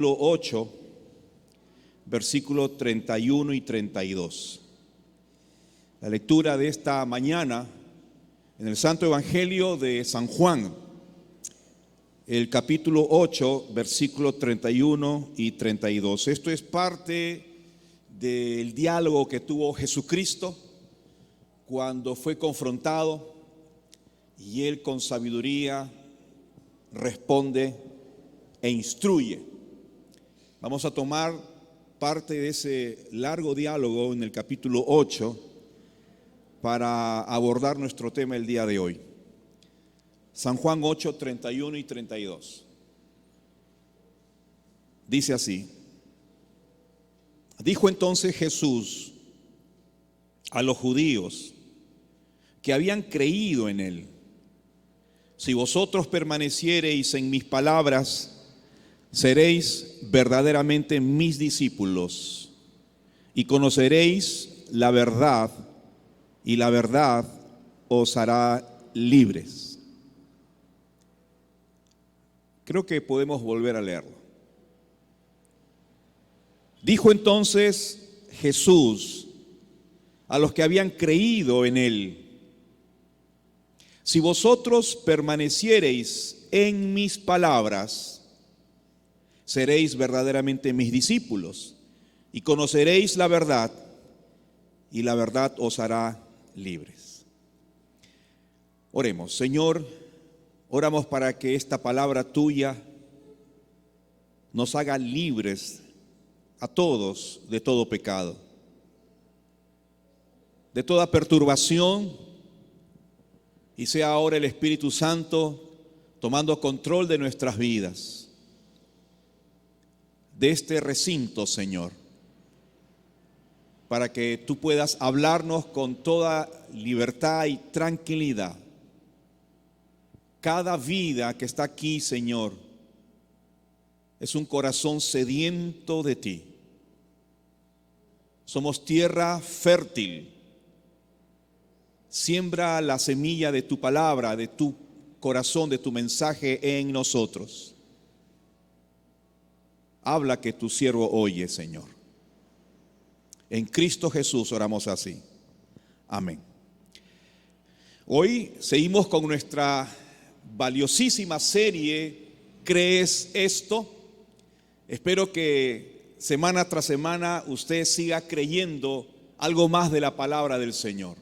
8, versículos 31 y 32. La lectura de esta mañana en el Santo Evangelio de San Juan, el capítulo 8, versículos 31 y 32. Esto es parte del diálogo que tuvo Jesucristo cuando fue confrontado y Él con sabiduría responde e instruye. Vamos a tomar parte de ese largo diálogo en el capítulo 8 para abordar nuestro tema el día de hoy. San Juan 8, 31 y 32. Dice así: dijo entonces Jesús a los judíos que habían creído en Él: si vosotros permaneciereis en mis palabras, seréis verdaderamente mis discípulos y conoceréis la verdad, y la verdad os hará libres. Creo que podemos volver a leerlo. Dijo entonces Jesús a los que habían creído en Él: si vosotros permaneciereis en mis palabras, seréis verdaderamente mis discípulos y conoceréis la verdad, y la verdad os hará libres. Oremos. Señor, oramos para que esta palabra tuya nos haga libres a todos de todo pecado, de toda perturbación, y sea ahora el Espíritu Santo tomando control de nuestras vidas, de este recinto, Señor, para que tú puedas hablarnos con toda libertad y tranquilidad. Cada vida que está aquí, Señor, es un corazón sediento de ti. Somos tierra fértil. Siembra la semilla de tu palabra, de tu corazón, de tu mensaje en nosotros. Habla, que tu siervo oye, Señor. En Cristo Jesús oramos así. Amén. Hoy seguimos con nuestra valiosísima serie ¿Crees esto? Espero que semana tras semana usted siga creyendo algo más de la palabra del Señor.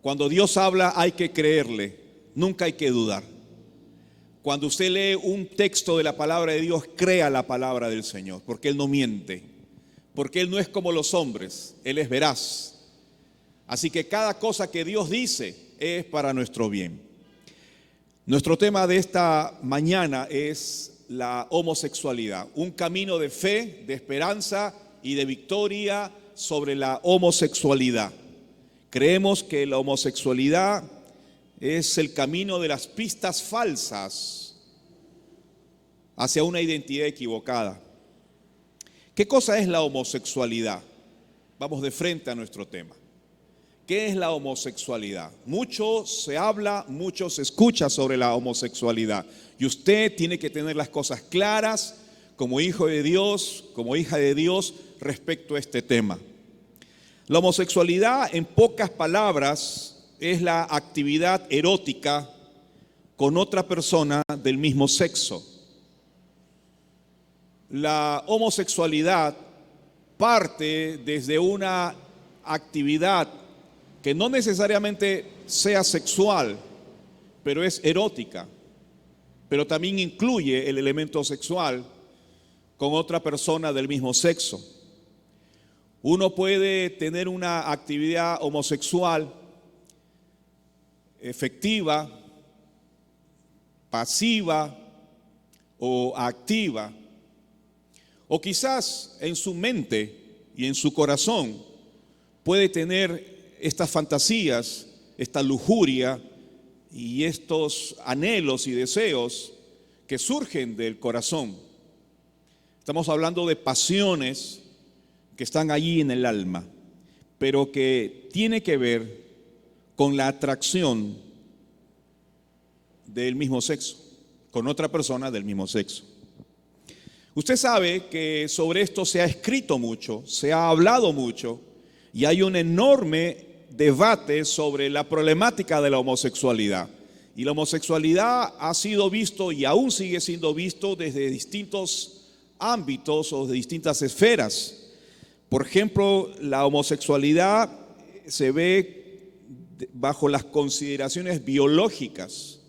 Cuando Dios habla hay que creerle, nunca hay que dudar. Cuando usted lee un texto de la palabra de Dios, crea la palabra del Señor, porque Él no miente, porque Él no es como los hombres, Él es veraz. Así que cada cosa que Dios dice es para nuestro bien. Nuestro tema de esta mañana es la homosexualidad, un camino de fe, de esperanza y de victoria sobre la homosexualidad. Creemos que la homosexualidad es el camino de las pistas falsas hacia una identidad equivocada. ¿Qué cosa es la homosexualidad? Vamos de frente a nuestro tema. ¿Qué es la homosexualidad? Mucho se habla, mucho se escucha sobre la homosexualidad. Y usted tiene que tener las cosas claras como hijo de Dios, como hija de Dios, respecto a este tema. La homosexualidad, en pocas palabras, es la actividad erótica con otra persona del mismo sexo. La homosexualidad parte desde una actividad que no necesariamente sea sexual, pero es erótica, pero también incluye el elemento sexual con otra persona del mismo sexo. Uno puede tener una actividad homosexual efectiva, pasiva o activa, o quizás en su mente y en su corazón puede tener estas fantasías, esta lujuria y estos anhelos y deseos que surgen del corazón. Estamos hablando de pasiones que están allí en el alma, pero que tiene que ver con la atracción del mismo sexo, con otra persona del mismo sexo. Usted sabe que sobre esto se ha escrito mucho, se ha hablado mucho y hay un enorme debate sobre la problemática de la homosexualidad. Y la homosexualidad ha sido visto y aún sigue siendo visto desde distintos ámbitos o de distintas esferas. Por ejemplo, la homosexualidad se ve bajo las consideraciones biológicas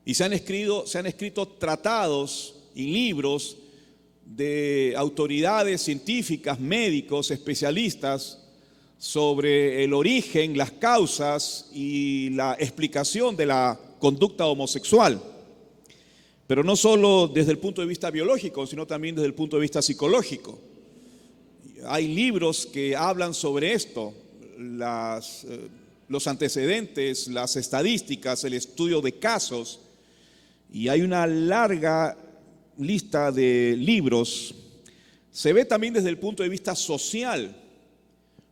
y se han escrito tratados y libros de autoridades científicas, médicos, especialistas sobre el origen, las causas y la explicación de la conducta homosexual. Pero no solo desde el punto de vista biológico, sino también desde el punto de vista psicológico. Hay libros que hablan sobre esto, los antecedentes, las estadísticas, el estudio de casos, y hay una larga lista de libros. Se ve también desde el punto de vista social,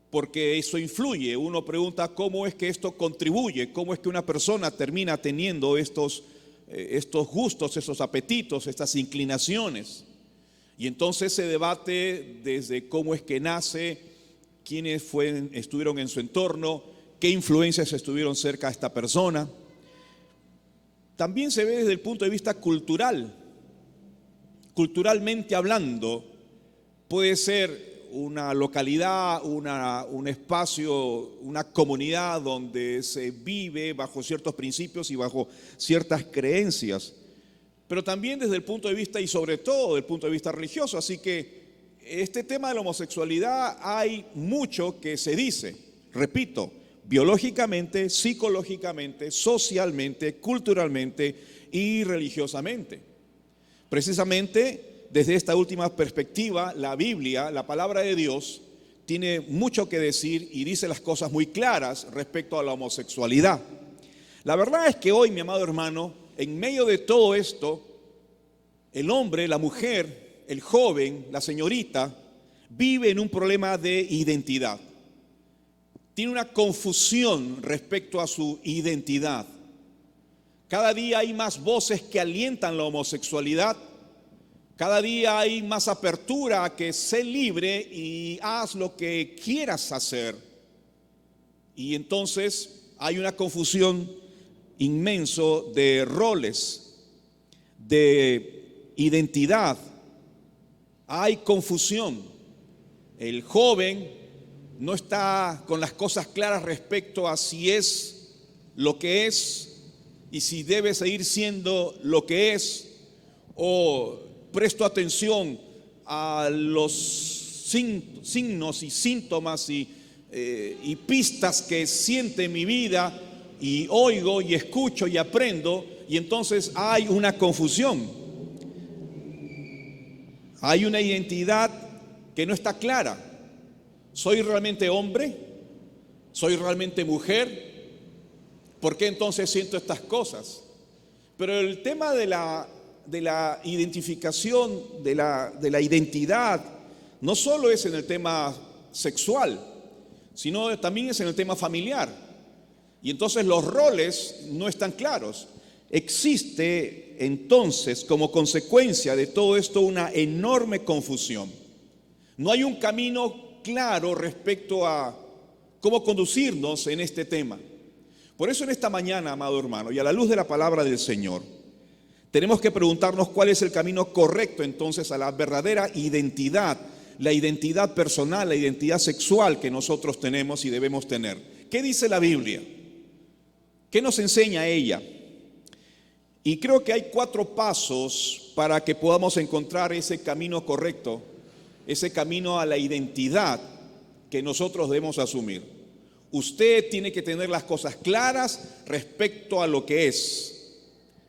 porque eso influye. Uno pregunta cómo es que esto contribuye, cómo es que una persona termina teniendo estos gustos, estos apetitos, estas inclinaciones. Y entonces se debate desde cómo es que nace, quiénes estuvieron en su entorno, qué influencias estuvieron cerca de esta persona. También se ve desde el punto de vista cultural. Culturalmente hablando, puede ser una localidad, un espacio, una comunidad donde se vive bajo ciertos principios y bajo ciertas creencias, pero también desde el punto de vista y sobre todo desde el punto de vista religioso. Así que este tema de la homosexualidad hay mucho que se dice, repito, biológicamente, psicológicamente, socialmente, culturalmente y religiosamente. Precisamente desde esta última perspectiva, la Biblia, la palabra de Dios, tiene mucho que decir y dice las cosas muy claras respecto a la homosexualidad. La verdad es que hoy, mi amado hermano, en medio de todo esto, el hombre, la mujer, el joven, la señorita, vive en un problema de identidad. Tiene una confusión respecto a su identidad. Cada día hay más voces que alientan la homosexualidad. Cada día hay más apertura a que sé libre y haz lo que quieras hacer. Y entonces hay una confusión inmenso de roles, de identidad. Hay confusión. El joven no está con las cosas claras respecto a si es lo que es y si debe seguir siendo lo que es, o presto atención a los signos y síntomas y pistas que siente mi vida y oigo y escucho y aprendo, y entonces hay una confusión. Hay una identidad que no está clara. ¿Soy realmente hombre? ¿Soy realmente mujer? ¿Por qué entonces siento estas cosas? Pero el tema de la identificación, de la identidad, no solo es en el tema sexual, sino también es en el tema familiar. Y entonces los roles no están claros. Existe entonces, como consecuencia de todo esto, una enorme confusión. No hay un camino claro respecto a cómo conducirnos en este tema. Por eso en esta mañana, amado hermano, y a la luz de la palabra del Señor, tenemos que preguntarnos cuál es el camino correcto entonces a la verdadera identidad, la identidad personal, la identidad sexual que nosotros tenemos y debemos tener. ¿Qué dice la Biblia? ¿Qué nos enseña ella? Y creo que hay 4 pasos para que podamos encontrar ese camino correcto, ese camino a la identidad que nosotros debemos asumir. Usted tiene que tener las cosas claras respecto a lo que es.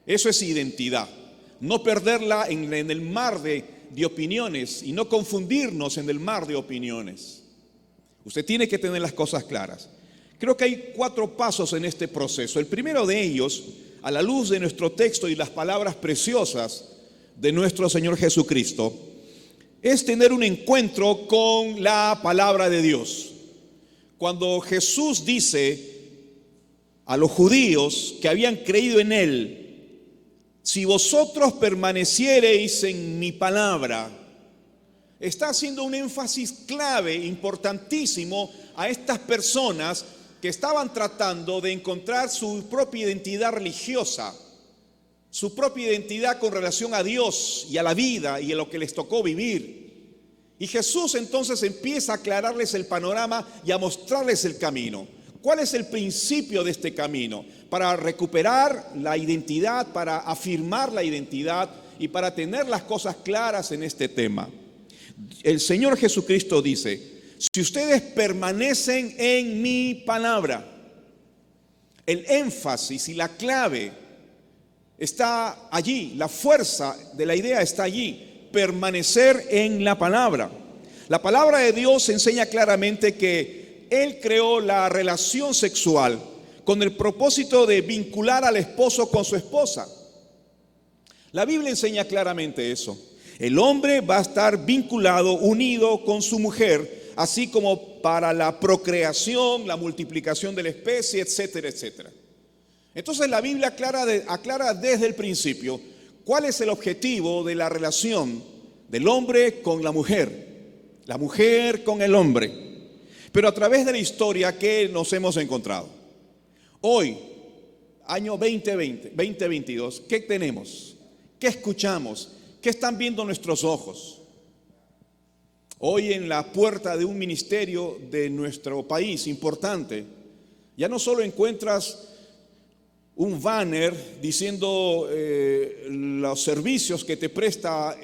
Eso es identidad. No perderla en el mar de opiniones y no confundirnos en el mar de opiniones. Usted tiene que tener las cosas claras. Creo que hay 4 pasos en este proceso. El primero de ellos, a la luz de nuestro texto y las palabras preciosas de nuestro Señor Jesucristo, es tener un encuentro con la palabra de Dios. Cuando Jesús dice a los judíos que habían creído en Él Si vosotros permaneciereis en mi palabra, está haciendo un énfasis clave, importantísimo, a estas personas que estaban tratando de encontrar su propia identidad religiosa, su propia identidad con relación a Dios y a la vida y a lo que les tocó vivir. Y Jesús entonces empieza a aclararles el panorama y a mostrarles el camino. ¿Cuál es el principio de este camino? Para recuperar la identidad, para afirmar la identidad y para tener las cosas claras en este tema. El Señor Jesucristo dice: si ustedes permanecen en mi palabra, el énfasis y la clave está allí, la fuerza de la idea está allí, permanecer en la palabra. La palabra de Dios enseña claramente que Él creó la relación sexual con el propósito de vincular al esposo con su esposa. La Biblia enseña claramente eso. El hombre va a estar vinculado, unido con su mujer, así como para la procreación, la multiplicación de la especie, etcétera, etcétera. Entonces la Biblia aclara desde el principio cuál es el objetivo de la relación del hombre con la mujer con el hombre. Pero a través de la historia, ¿qué nos hemos encontrado? Hoy, año 2022, ¿qué tenemos? ¿Qué escuchamos? ¿Qué están viendo nuestros ojos? Hoy en la puerta de un ministerio de nuestro país importante, ya no solo encuentras un banner diciendo los servicios que te presta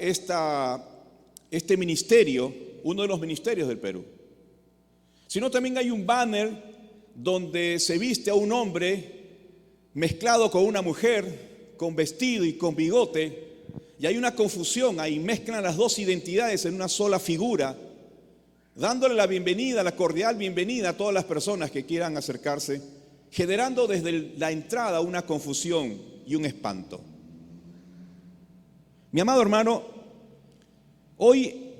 este ministerio, uno de los ministerios del Perú, sino también hay un banner donde se viste a un hombre mezclado con una mujer, con vestido y con bigote, y hay una confusión, ahí mezclan las dos identidades en una sola figura, dándole la bienvenida, la cordial bienvenida a todas las personas que quieran acercarse, generando desde la entrada una confusión y un espanto. Mi amado hermano, hoy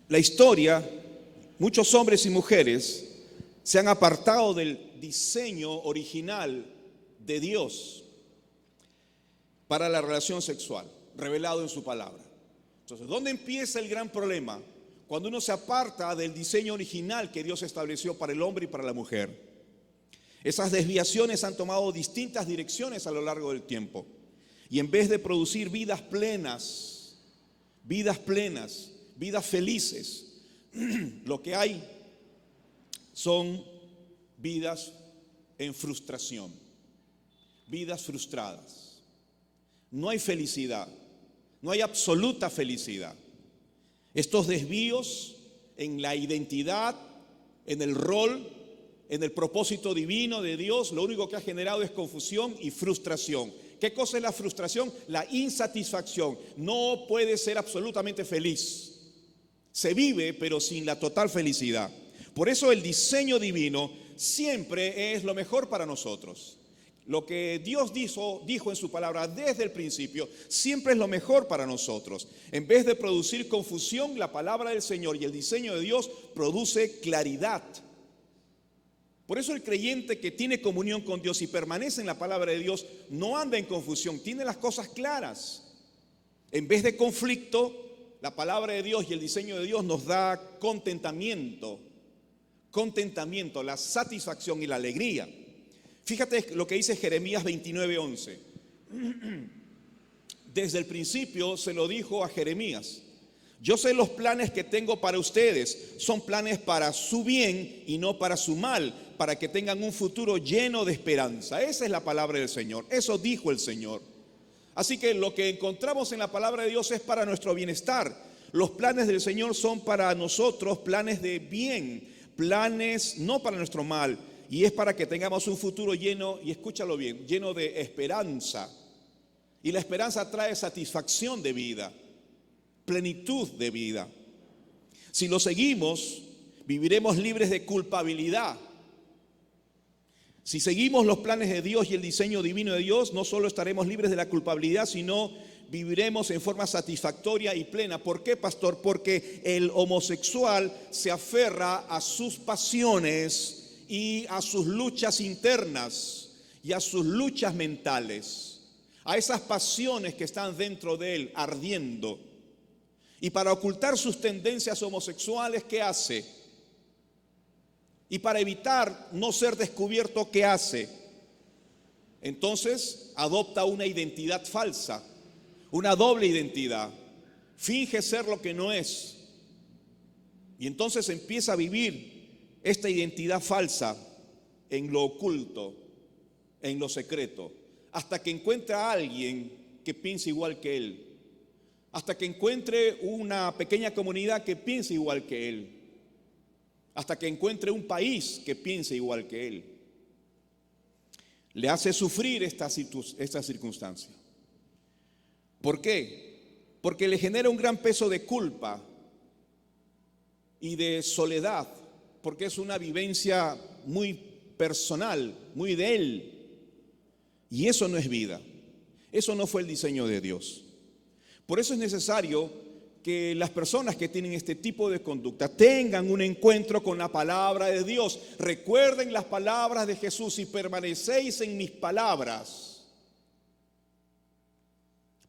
la historia, muchos hombres y mujeres se han apartado del diseño original de Dios para la relación sexual, revelado en su palabra. Entonces, ¿dónde empieza el gran problema? Cuando uno se aparta del diseño original que Dios estableció para el hombre y para la mujer. Esas desviaciones han tomado distintas direcciones a lo largo del tiempo. Y en vez de producir vidas plenas, vidas felices, lo que hay son vidas en frustración, vidas frustradas. No hay felicidad, no hay absoluta felicidad. Estos desvíos en la identidad, en el rol, en el propósito divino de Dios, lo único que ha generado es confusión y frustración. ¿Qué cosa es la frustración? La insatisfacción. No puede ser absolutamente feliz. Se vive, pero sin la total felicidad. Por eso el diseño divino siempre es lo mejor para nosotros. Lo que Dios dijo en su palabra desde el principio, siempre es lo mejor para nosotros. En vez de producir confusión, la palabra del Señor y el diseño de Dios produce claridad. Por eso el creyente que tiene comunión con Dios y permanece en la palabra de Dios no anda en confusión, tiene las cosas claras. En vez de conflicto, la palabra de Dios y el diseño de Dios nos da contentamiento, la satisfacción y la alegría. Fíjate lo que dice Jeremías 29:11. Desde el principio se lo dijo a Jeremías: yo sé los planes que tengo para ustedes, son planes para su bien y no para su mal, para que tengan un futuro lleno de esperanza. Esa es la palabra del Señor, eso dijo el Señor. Así que lo que encontramos en la palabra de Dios es para nuestro bienestar. Los planes del Señor son para nosotros planes de bien, planes no para nuestro mal, y es para que tengamos un futuro lleno, y escúchalo bien, lleno de esperanza. Y la esperanza trae satisfacción de vida, plenitud de vida. Si lo seguimos, viviremos libres de culpabilidad. Si seguimos los planes de Dios y el diseño divino de Dios, no solo estaremos libres de la culpabilidad, sino viviremos en forma satisfactoria y plena. ¿Por qué, pastor? Porque el homosexual se aferra a sus pasiones y a sus luchas internas y a sus luchas mentales. a esas pasiones que están dentro de él ardiendo. Y para ocultar sus tendencias homosexuales, ¿qué hace? Y para evitar no ser descubierto, ¿qué hace? Entonces adopta una identidad falsa, una doble identidad. Finge ser lo que no es. Y entonces empieza a vivir esta identidad falsa en lo oculto, en lo secreto, hasta que encuentra a alguien que piense igual que él, hasta que encuentre una pequeña comunidad que piense igual que él, hasta que encuentre un país que piense igual que él. Le hace sufrir esta circunstancia. ¿Por qué? Porque le genera un gran peso de culpa y de soledad, porque es una vivencia muy personal, muy de él. Y eso no es vida. Eso no fue el diseño de Dios. Por eso es necesario que las personas que tienen este tipo de conducta tengan un encuentro con la palabra de Dios. Recuerden las palabras de Jesús: si permanecéis en mis palabras.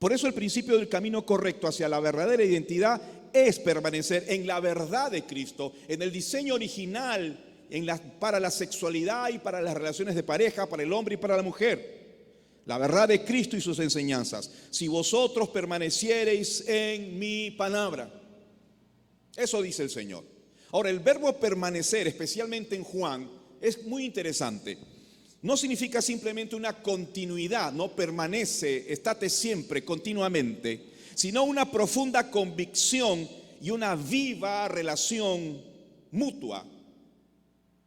Por eso el principio del camino correcto hacia la verdadera identidad es permanecer en la verdad de Cristo, en el diseño original para la sexualidad y para las relaciones de pareja, para el hombre y para la mujer. La verdad de Cristo y sus enseñanzas. Si vosotros permaneciereis en mi palabra. Eso dice el Señor. Ahora, el verbo permanecer, especialmente en Juan, es muy interesante. No significa simplemente una continuidad, no permanece, estate siempre, continuamente, sino una profunda convicción y una viva relación mutua.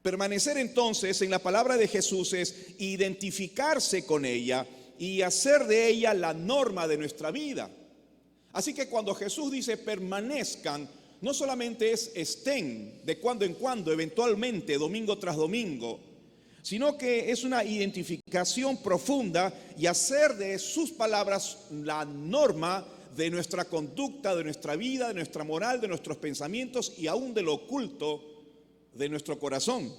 Permanecer entonces en la palabra de Jesús es identificarse con ella y hacer de ella la norma de nuestra vida. Así que cuando Jesús dice permanezcan, no solamente es estén de cuando en cuando, eventualmente, domingo tras domingo, sino que es una identificación profunda y hacer de sus palabras la norma de nuestra conducta, de nuestra vida, de nuestra moral, de nuestros pensamientos y aún de lo oculto de nuestro corazón.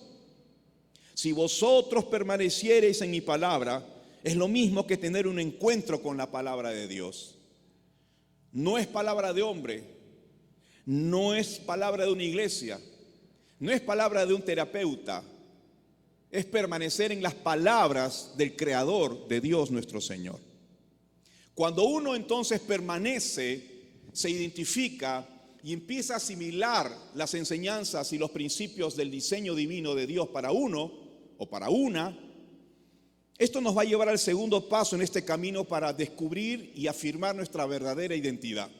Si vosotros permaneciereis en mi palabra, es lo mismo que tener un encuentro con la palabra de Dios. No es palabra de hombre, no es palabra de una iglesia, no es palabra de un terapeuta, es permanecer en las palabras del Creador, de Dios nuestro Señor. Cuando uno entonces permanece, se identifica y empieza a asimilar las enseñanzas y los principios del diseño divino de Dios para uno o para una, esto nos va a llevar al segundo paso en este camino para descubrir y afirmar nuestra verdadera identidad.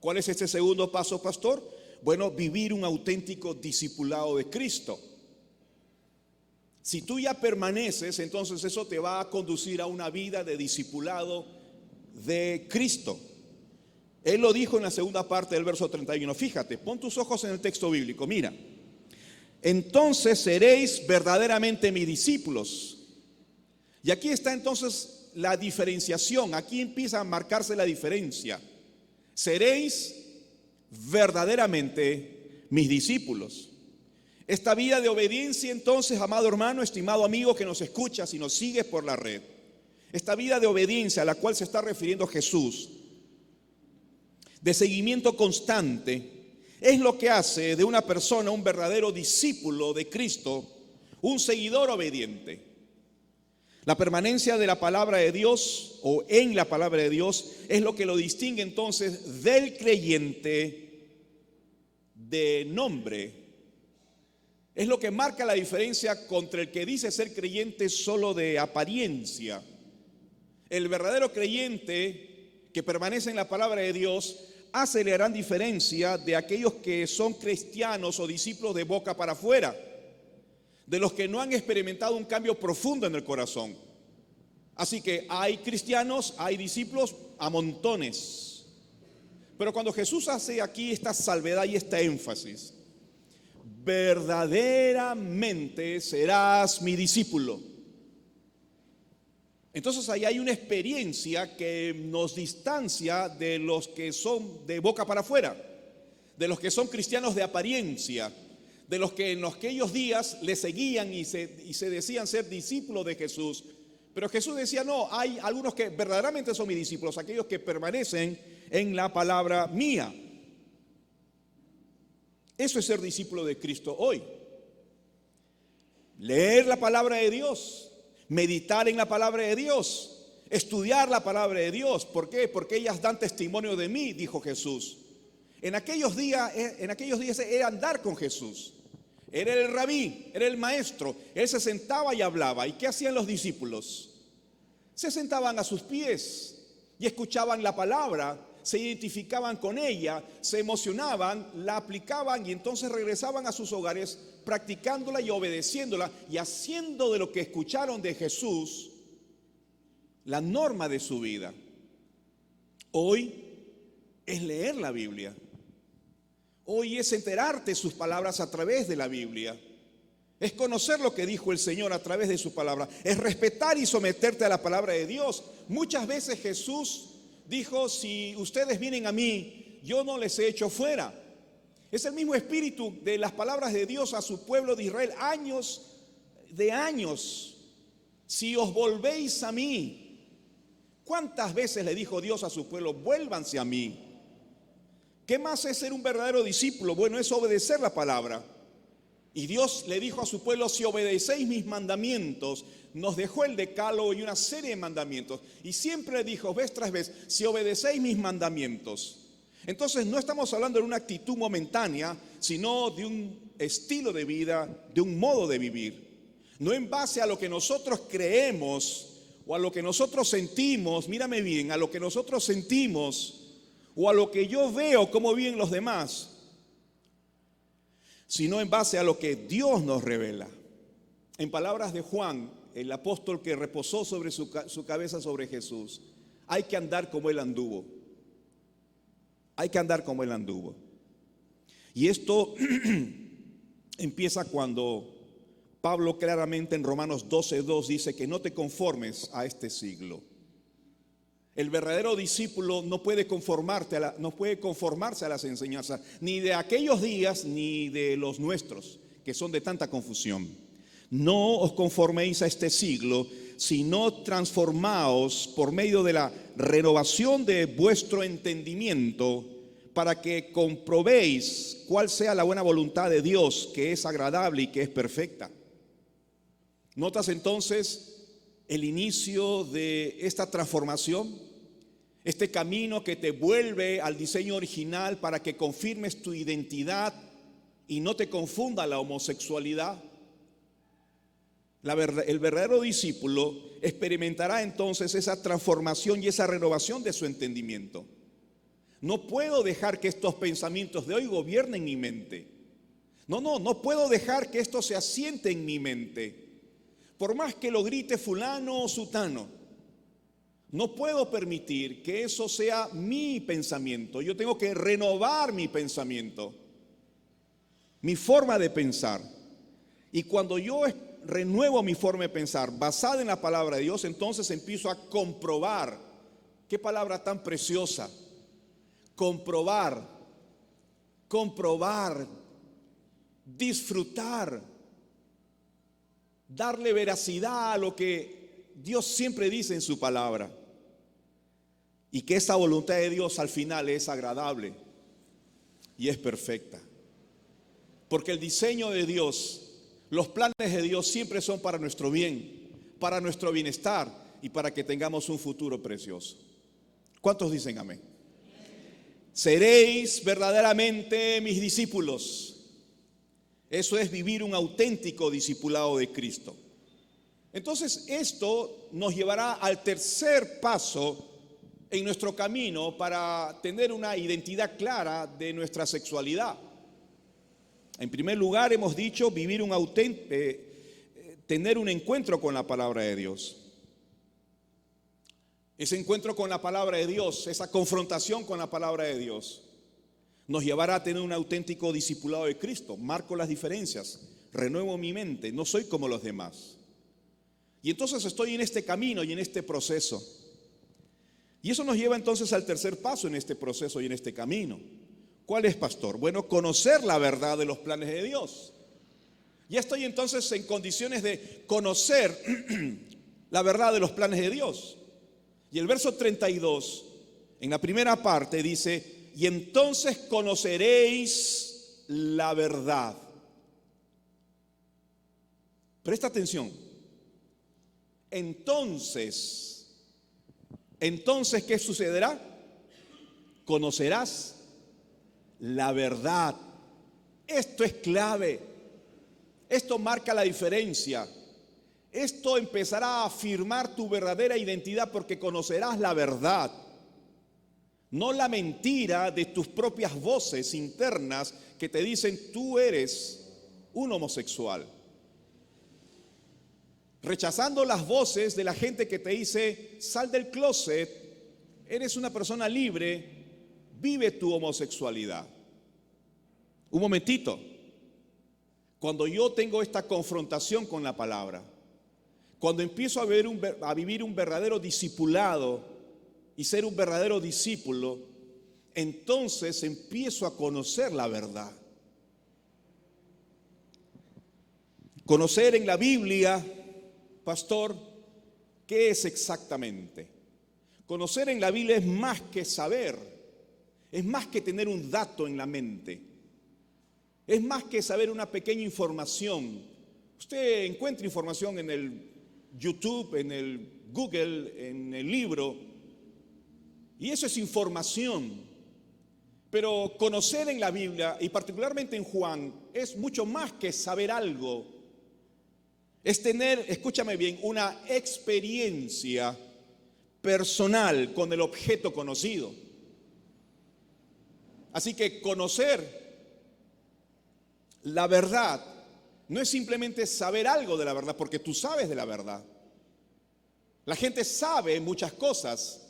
¿Cuál es este segundo paso, pastor? Bueno, vivir un auténtico discipulado de Cristo. Si tú ya permaneces, entonces eso te va a conducir a una vida de discipulado de Cristo. Él lo dijo en la segunda parte del verso 31. Fíjate, pon tus ojos en el texto bíblico. Mira, entonces seréis verdaderamente mis discípulos. Y aquí está entonces la diferenciación. Aquí empieza a marcarse la diferencia. Seréis verdaderamente mis discípulos. Esta vida de obediencia entonces, amado hermano, estimado amigo que nos escuchas y nos sigues por la red, esta vida de obediencia a la cual se está refiriendo Jesús, de seguimiento constante, es lo que hace de una persona un verdadero discípulo de Cristo, un seguidor obediente. La permanencia de la palabra de Dios o en la palabra de Dios es lo que lo distingue entonces del creyente de nombre. Es lo que marca la diferencia contra el que dice ser creyente solo de apariencia. El verdadero creyente que permanece en la palabra de Dios hace la gran diferencia de aquellos que son cristianos o discípulos de boca para afuera, de los que no han experimentado un cambio profundo en el corazón. Así que hay cristianos, hay discípulos a montones. Pero cuando Jesús hace aquí esta salvedad y esta énfasis, verdaderamente serás mi discípulo. Entonces ahí hay una experiencia que nos distancia de los que son de boca para afuera, de los que son cristianos de apariencia, de los que en aquellos días le seguían y se decían ser discípulos de Jesús, Pero Jesús decía, no, hay algunos que verdaderamente son mis discípulos, aquellos que permanecen en la palabra mía. Eso es ser discípulo de Cristo hoy. Leer la palabra de Dios, meditar en la palabra de Dios, estudiar la palabra de Dios. ¿Por qué? Porque ellas dan testimonio de mí, dijo Jesús. En aquellos días era andar con Jesús. Era el rabí, era el maestro. Él se sentaba y hablaba. ¿Y qué hacían los discípulos? Se sentaban a sus pies y escuchaban la palabra, se identificaban con ella, se emocionaban, la aplicaban y entonces regresaban a sus hogares practicándola y obedeciéndola y haciendo de lo que escucharon de Jesús la norma de su vida. Hoy es leer la Biblia. Hoy es enterarte sus palabras a través de la Biblia. Es conocer lo que dijo el Señor a través de su palabra. Es respetar y someterte a la palabra de Dios. Muchas veces Jesús dijo, si ustedes vienen a mí, yo no les he hecho fuera. Es el mismo espíritu de las palabras de Dios a su pueblo de Israel, años de años. Si os volvéis a mí, ¿cuántas veces le dijo Dios a su pueblo, vuélvanse a mí? ¿Qué más es ser un verdadero discípulo? Bueno, es obedecer la palabra. Y Dios le dijo a su pueblo, si obedecéis mis mandamientos, nos dejó el decálogo y una serie de mandamientos. Y siempre dijo, vez tras vez, si obedecéis mis mandamientos. Entonces no estamos hablando de una actitud momentánea, sino de un estilo de vida, de un modo de vivir. No en base a lo que nosotros creemos o a lo que nosotros sentimos, mírame bien, a lo que nosotros sentimos o a lo que yo veo cómo viven los demás, sino en base a lo que Dios nos revela. En palabras de Juan, el apóstol que reposó sobre su cabeza sobre Jesús, hay que andar como Él anduvo. Hay que andar como Él anduvo. Y esto empieza cuando Pablo claramente en Romanos 12:2 dice que no te conformes a este siglo. El verdadero discípulo no puede conformarse a las enseñanzas, ni de aquellos días, ni de los nuestros, que son de tanta confusión. No os conforméis a este siglo, sino transformaos por medio de la renovación de vuestro entendimiento, para que comprobéis cuál sea la buena voluntad de Dios, que es agradable y que es perfecta. ¿Notas entonces el inicio de esta transformación? Este camino que te vuelve al diseño original para que confirmes tu identidad y no te confunda la homosexualidad. El verdadero discípulo experimentará entonces esa transformación y esa renovación de su entendimiento. No puedo dejar que estos pensamientos de hoy gobiernen mi mente. No puedo dejar que esto se asiente en mi mente. Por más que lo grite fulano o sutano, no puedo permitir que eso sea mi pensamiento. Yo tengo que renovar mi pensamiento, mi forma de pensar. Y cuando yo renuevo mi forma de pensar basada en la palabra de Dios, entonces empiezo a comprobar. Qué palabra tan preciosa. Comprobar, disfrutar, darle veracidad a lo que Dios siempre dice en su palabra, y que esa voluntad de Dios al final es agradable y es perfecta, porque el diseño de Dios, los planes de Dios siempre son para nuestro bien, para nuestro bienestar y para que tengamos un futuro precioso. ¿Cuántos dicen amén? Seréis verdaderamente mis discípulos. Eso es vivir un auténtico discipulado de Cristo. Entonces esto nos llevará al tercer paso en nuestro camino para tener una identidad clara de nuestra sexualidad. En primer lugar hemos dicho tener un encuentro con la palabra de Dios. Ese encuentro con la palabra de Dios, esa confrontación con la palabra de Dios, nos llevará a tener un auténtico discipulado de Cristo. Marco las diferencias, renuevo mi mente, no soy como los demás. Y entonces estoy en este camino y en este proceso. Y eso nos lleva entonces al tercer paso en este proceso y en este camino. ¿Cuál es, pastor? Bueno, conocer la verdad de los planes de Dios. Ya estoy entonces en condiciones de conocer la verdad de los planes de Dios. Y el verso 32, en la primera parte dice, y entonces conoceréis la verdad. Presta atención. Entonces, ¿qué sucederá? Conocerás la verdad. Esto es clave. Esto marca la diferencia. Esto empezará a afirmar tu verdadera identidad porque conocerás la verdad. No la mentira de tus propias voces internas que te dicen tú eres un homosexual. Rechazando las voces de la gente que te dice sal del closet, eres una persona libre, vive tu homosexualidad. Un momentito. Cuando yo tengo esta confrontación con la palabra, cuando empiezo a vivir un verdadero discipulado y ser un verdadero discípulo, entonces empiezo a conocer la verdad. Conocer en la Biblia, pastor, ¿qué es exactamente? Conocer en la Biblia es más que saber, es más que tener un dato en la mente, es más que saber una pequeña información. Usted encuentra información en el YouTube, en el Google, en el libro, y eso es información. Pero conocer en la Biblia, y particularmente en Juan, es mucho más que saber algo. Es tener, escúchame bien, una experiencia personal con el objeto conocido. Así que conocer la verdad no es simplemente saber algo de la verdad, porque tú sabes de la verdad. La gente sabe muchas cosas,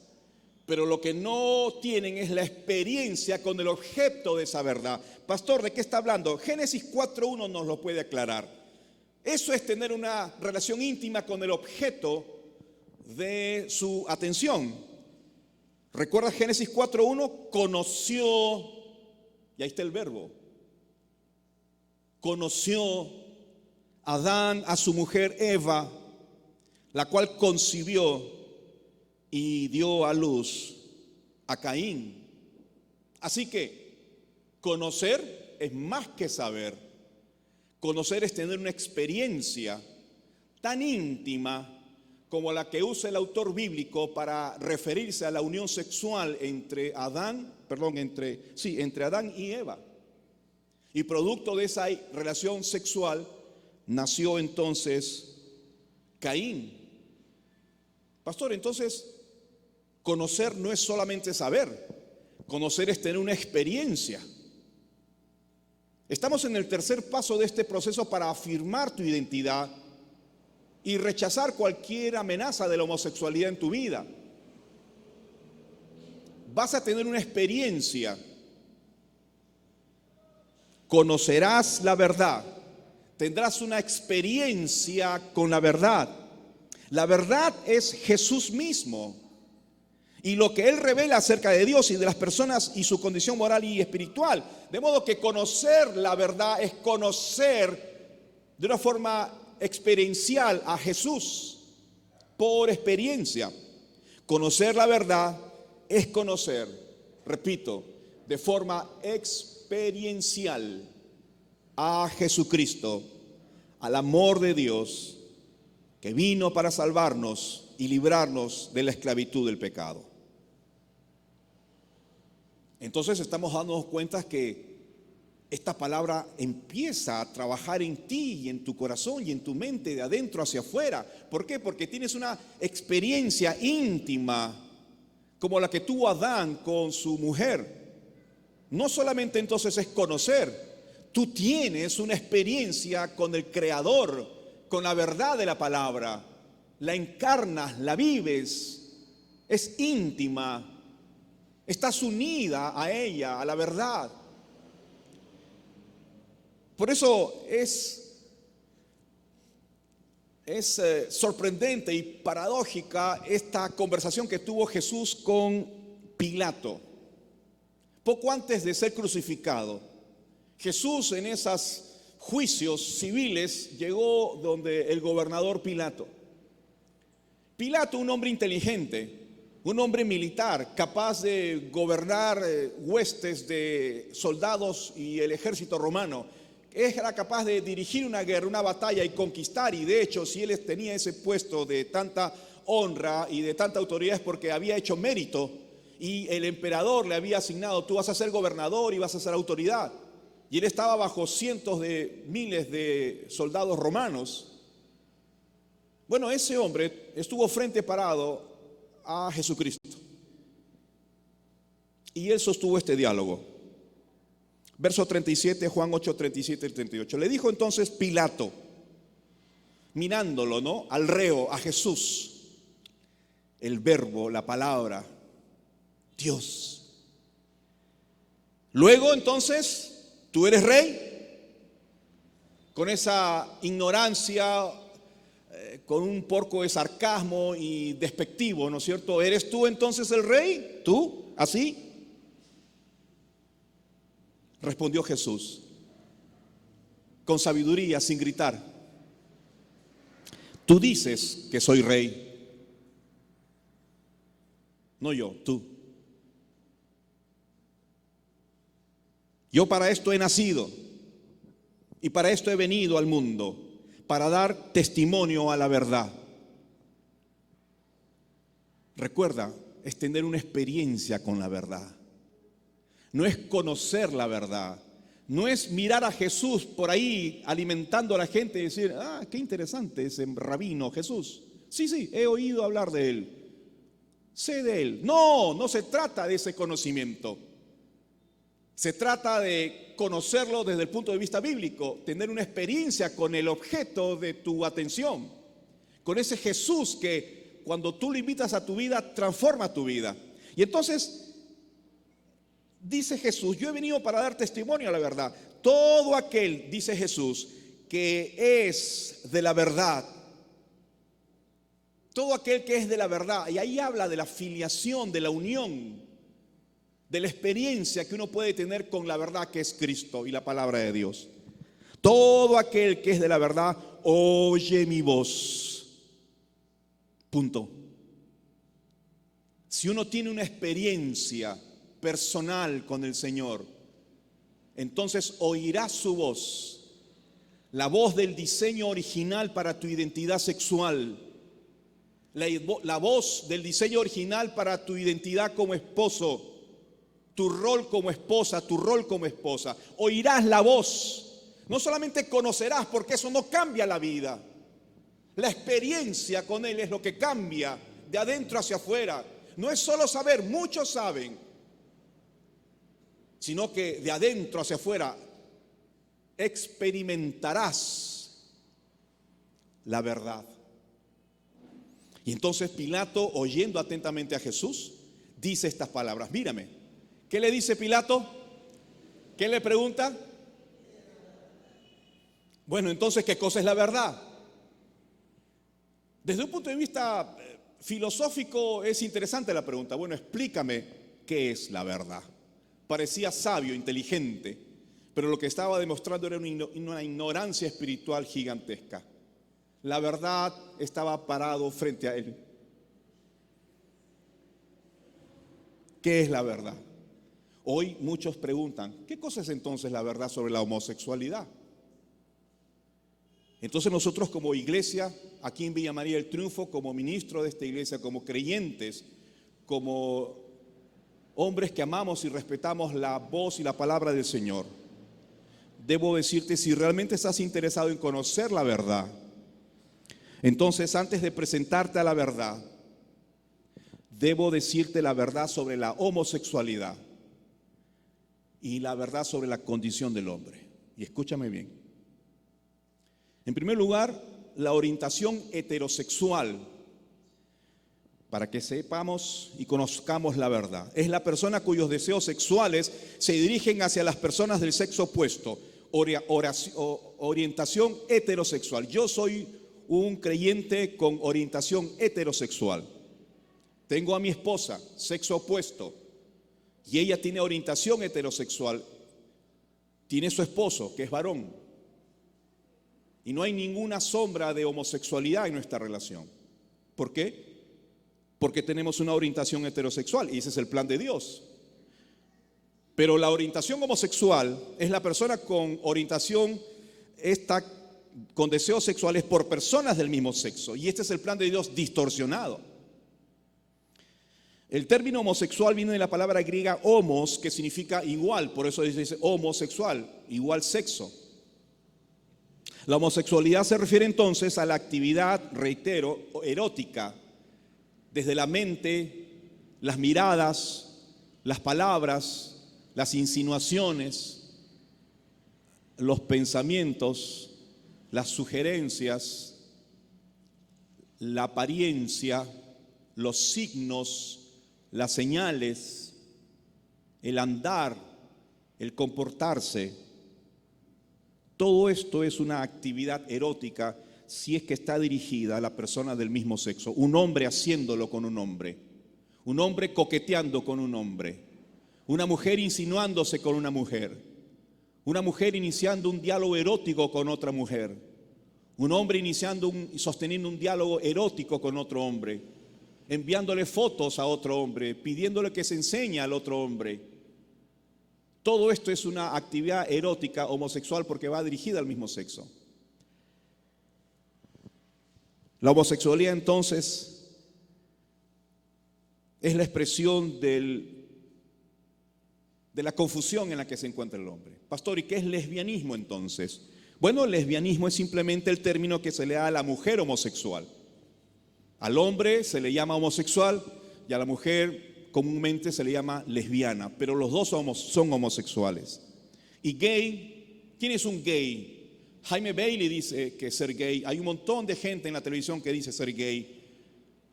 pero lo que no tienen es la experiencia con el objeto de esa verdad. Pastor, ¿de qué está hablando? Génesis 4:1 nos lo puede aclarar. Eso es tener una relación íntima con el objeto de su atención. ¿Recuerda Génesis 4:1? Conoció, y ahí está el verbo. Conoció Adán a su mujer Eva, la cual concibió y dio a luz a Caín. Así que conocer es más que saber. Conocer es tener una experiencia tan íntima como la que usa el autor bíblico para referirse a la unión sexual entre Adán y Eva. Y producto de esa relación sexual nació entonces Caín. Pastor, entonces conocer no es solamente saber, conocer es tener una experiencia. Estamos en el tercer paso de este proceso para afirmar tu identidad y rechazar cualquier amenaza de la homosexualidad en tu vida. Vas a tener una experiencia. Conocerás la verdad. Tendrás una experiencia con la verdad. La verdad es Jesús mismo. Y lo que Él revela acerca de Dios y de las personas y su condición moral y espiritual. De modo que conocer la verdad es conocer de una forma experiencial a Jesús por experiencia. Conocer la verdad es conocer, repito, de forma experiencial a Jesucristo, al amor de Dios que vino para salvarnos y librarnos de la esclavitud del pecado. Entonces estamos dándonos cuenta que esta palabra empieza a trabajar en ti y en tu corazón y en tu mente de adentro hacia afuera. ¿Por qué? Porque tienes una experiencia íntima como la que tuvo Adán con su mujer. No solamente entonces es conocer, tú tienes una experiencia con el Creador, con la verdad de la palabra. La encarnas, la vives, es íntima. Estás unida a ella, a la verdad. Por eso es sorprendente y paradójica esta conversación que tuvo Jesús con Pilato. Poco antes de ser crucificado, Jesús en esos juicios civiles llegó donde el gobernador Pilato. Pilato, un hombre inteligente, un hombre militar, capaz de gobernar huestes de soldados y el ejército romano, era capaz de dirigir una guerra, una batalla y conquistar. Y de hecho, si él tenía ese puesto de tanta honra y de tanta autoridad, es porque había hecho mérito y el emperador le había asignado: tú vas a ser gobernador y vas a ser autoridad. Y él estaba bajo cientos de miles de soldados romanos. Bueno, ese hombre estuvo frente parado a Jesucristo y él sostuvo este diálogo. Verso 37, Juan 8, 37 y 38. Le dijo entonces Pilato, mirándolo, ¿no?, al reo, a Jesús, el verbo, la palabra, Dios. Luego entonces, ¿tú eres rey? Con esa ignorancia, con un poco de sarcasmo y despectivo, ¿no es cierto? ¿Eres tú entonces el rey? ¿Tú? ¿Así? Respondió Jesús con sabiduría, sin gritar: tú dices que soy rey. No yo, tú. Yo para esto he nacido y para esto he venido al mundo, para dar testimonio a la verdad. Recuerda, es tener una experiencia con la verdad. No es conocer la verdad. No es mirar a Jesús por ahí alimentando a la gente y decir: ah, qué interesante ese rabino Jesús. Sí, he oído hablar de él. Sé de él. No, no se trata de ese conocimiento. Se trata de conocerlo desde el punto de vista bíblico, tener una experiencia con el objeto de tu atención, con ese Jesús que cuando tú lo invitas a tu vida, transforma tu vida. Y entonces dice Jesús: yo he venido para dar testimonio a la verdad. Todo aquel, dice Jesús, que es de la verdad, todo aquel que es de la verdad, y ahí habla de la filiación, de la unión, de la experiencia que uno puede tener con la verdad que es Cristo y la palabra de Dios. Todo aquel que es de la verdad oye mi voz. Punto. Si uno tiene una experiencia personal con el Señor, entonces oirás su voz, la voz del diseño original para tu identidad sexual, la voz del diseño original para tu identidad como esposo, tu rol como esposa, tu rol como esposa. Oirás la voz, no solamente conocerás, porque eso no cambia la vida. La experiencia con Él es lo que cambia de adentro hacia afuera. No es solo saber, muchos saben, sino que de adentro hacia afuera experimentarás la verdad. Y entonces Pilato, oyendo atentamente a Jesús, dice estas palabras. Mírame, ¿qué le dice Pilato? ¿Qué le pregunta? Bueno, entonces, ¿qué cosa es la verdad? Desde un punto de vista filosófico es interesante la pregunta. Bueno, explícame qué es la verdad. Parecía sabio, inteligente, pero lo que estaba demostrando era una ignorancia espiritual gigantesca. La verdad estaba parado frente a él. ¿Qué es la verdad? Hoy muchos preguntan: ¿qué cosa es entonces la verdad sobre la homosexualidad? Entonces nosotros como iglesia, aquí en Villa María del Triunfo, como ministro de esta iglesia, como creyentes, como hombres que amamos y respetamos la voz y la palabra del Señor, debo decirte, si realmente estás interesado en conocer la verdad, entonces antes de presentarte a la verdad, debo decirte la verdad sobre la homosexualidad y la verdad sobre la condición del hombre. Y escúchame bien. En primer lugar, la orientación heterosexual, para que sepamos y conozcamos la verdad, es la persona cuyos deseos sexuales se dirigen hacia las personas del sexo opuesto. Orientación heterosexual. Yo soy un creyente con orientación heterosexual. Tengo a mi esposa, sexo opuesto, y ella tiene orientación heterosexual. Tiene su esposo, que es varón. Y no hay ninguna sombra de homosexualidad en nuestra relación. ¿Por qué? porque tenemos una orientación heterosexual y ese es el plan de Dios. Pero la orientación homosexual es la persona con orientación con deseos sexuales por personas del mismo sexo, y este es el plan de Dios distorsionado. El término homosexual viene de la palabra griega homos, que significa igual, por eso dice homosexual, igual sexo. La homosexualidad se refiere entonces a la actividad, reitero, erótica, desde la mente, las miradas, las palabras, las insinuaciones, los pensamientos, las sugerencias, la apariencia, los signos, las señales, el andar, el comportarse. Todo esto es una actividad erótica si es que está dirigida a la persona del mismo sexo. Un hombre haciéndolo con un hombre coqueteando con un hombre, una mujer insinuándose con una mujer iniciando un diálogo erótico con otra mujer, un hombre sosteniendo un diálogo erótico con otro hombre, enviándole fotos a otro hombre, pidiéndole que se enseñe al otro hombre. Todo esto es una actividad erótica homosexual porque va dirigida al mismo sexo. La homosexualidad entonces es la expresión de la confusión en la que se encuentra el hombre. Pastor, ¿y qué es lesbianismo entonces? Bueno, el lesbianismo es simplemente el término que se le da a la mujer homosexual. Al hombre se le llama homosexual y a la mujer comúnmente se le llama lesbiana, pero los dos son homosexuales. Y gay, ¿quién es un gay? Jaime Bailey dice que ser gay. Hay un montón de gente en la televisión que dice ser gay.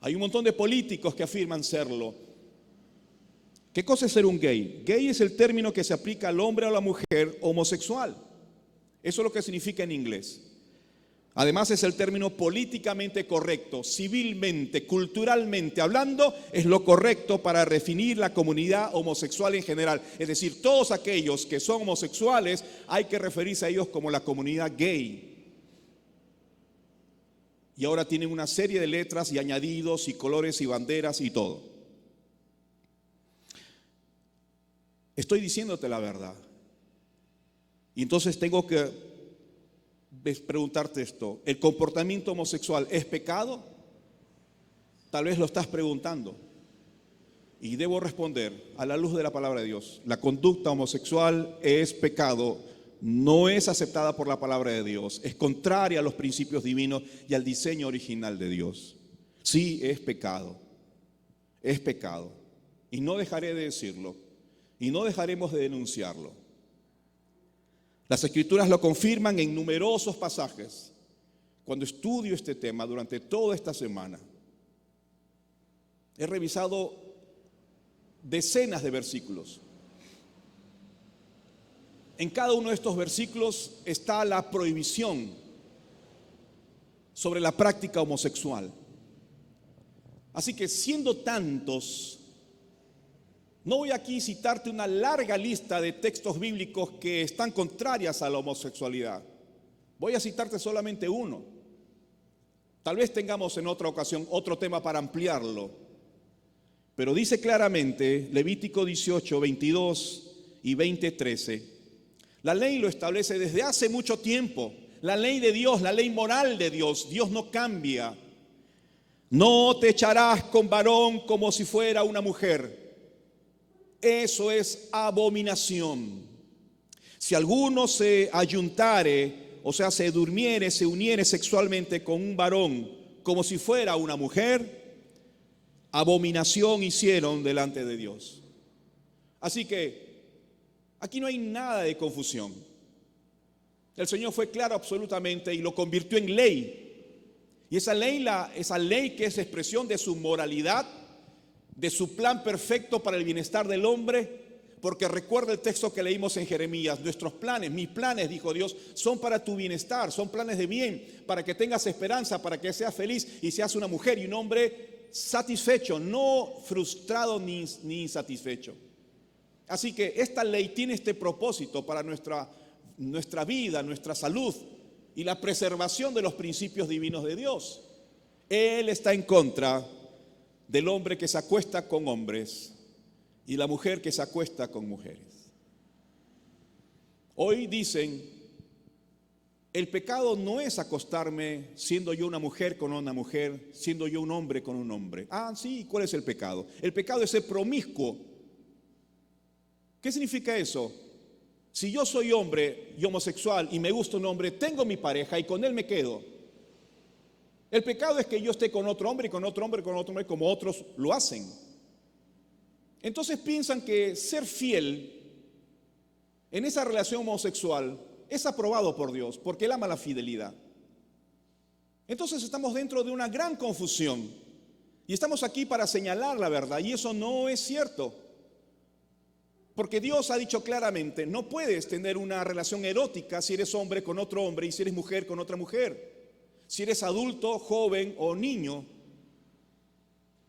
Hay un montón de políticos que afirman serlo. ¿Qué cosa es ser un gay? Gay es el término que se aplica al hombre o a la mujer homosexual. Eso es lo que significa en inglés. Además es el término políticamente correcto, civilmente, culturalmente hablando, es lo correcto para definir la comunidad homosexual en general. Es decir, todos aquellos que son homosexuales hay que referirse a ellos como la comunidad gay. Y ahora tienen una serie de letras y añadidos y colores y banderas y todo. Estoy diciéndote la verdad. Y entonces tengo que preguntarte esto: ¿el comportamiento homosexual es pecado? Tal vez lo estás preguntando. Y debo responder a la luz de la palabra de Dios. La conducta homosexual es pecado, no es aceptada por la palabra de Dios, es contraria a los principios divinos y al diseño original de Dios. Sí, es pecado. Es pecado. Y no dejaré de decirlo. Y no dejaremos de denunciarlo. Las Escrituras lo confirman en numerosos pasajes. Cuando estudio este tema durante toda esta semana, he revisado decenas de versículos. En cada uno de estos versículos está la prohibición sobre la práctica homosexual. Así que siendo tantos, no voy aquí a citarte una larga lista de textos bíblicos que están contrarias a la homosexualidad. Voy a citarte solamente uno. Tal vez tengamos en otra ocasión otro tema para ampliarlo. Pero dice claramente Levítico 18, 22 y 20, 13. La ley lo establece desde hace mucho tiempo. La ley de Dios, la ley moral de Dios. Dios no cambia. No te echarás con varón como si fuera una mujer. Eso es abominación. Si alguno se ayuntare, o sea, se durmiere, se uniere sexualmente con un varón como si fuera una mujer, abominación hicieron delante de Dios. Así que aquí no hay nada de confusión. El Señor fue claro absolutamente y lo convirtió en ley. Y esa ley que es expresión de su moralidad, de su plan perfecto para el bienestar del hombre, porque recuerda el texto que leímos en Jeremías: nuestros planes, mis planes, dijo Dios, son para tu bienestar, son planes de bien, para que tengas esperanza, para que seas feliz y seas una mujer y un hombre satisfecho, no frustrado ni insatisfecho. Así que esta ley tiene este propósito para nuestra vida, nuestra salud y la preservación de los principios divinos de Dios. Él está en contra del hombre que se acuesta con hombres y la mujer que se acuesta con mujeres. Hoy dicen, el pecado no es acostarme siendo yo una mujer con una mujer, siendo yo un hombre con un hombre. Ah, sí, ¿cuál es el pecado? El pecado es ser promiscuo. ¿Qué significa eso? Si yo soy hombre y homosexual y me gusta un hombre, tengo mi pareja y con él me quedo. El pecado es que yo esté con otro hombre y con otro hombre y con otro hombre como otros lo hacen. Entonces piensan que ser fiel en esa relación homosexual es aprobado por Dios porque Él ama la fidelidad. Entonces estamos dentro de una gran confusión y estamos aquí para señalar la verdad y eso no es cierto. Porque Dios ha dicho claramente, no puedes tener una relación erótica si eres hombre con otro hombre y si eres mujer con otra mujer. Si eres adulto, joven o niño.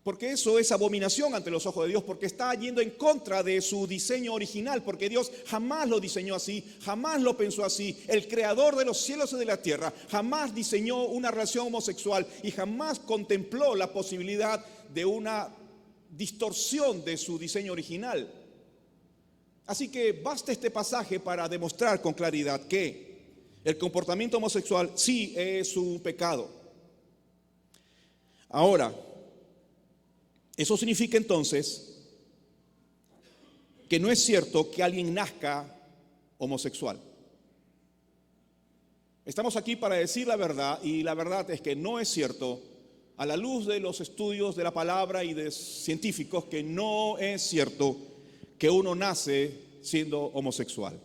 Porque eso es abominación ante los ojos de Dios, porque está yendo en contra de su diseño original, porque Dios jamás lo diseñó así, jamás lo pensó así. El creador de los cielos y de la tierra jamás diseñó una relación homosexual y jamás contempló la posibilidad de una distorsión de su diseño original. Así que basta este pasaje para demostrar con claridad que el comportamiento homosexual sí es un pecado. Ahora, eso significa entonces que no es cierto que alguien nazca homosexual. Estamos aquí para decir la verdad y la verdad es que no es cierto, a la luz de los estudios de la palabra y de científicos, que no es cierto que uno nace siendo homosexual.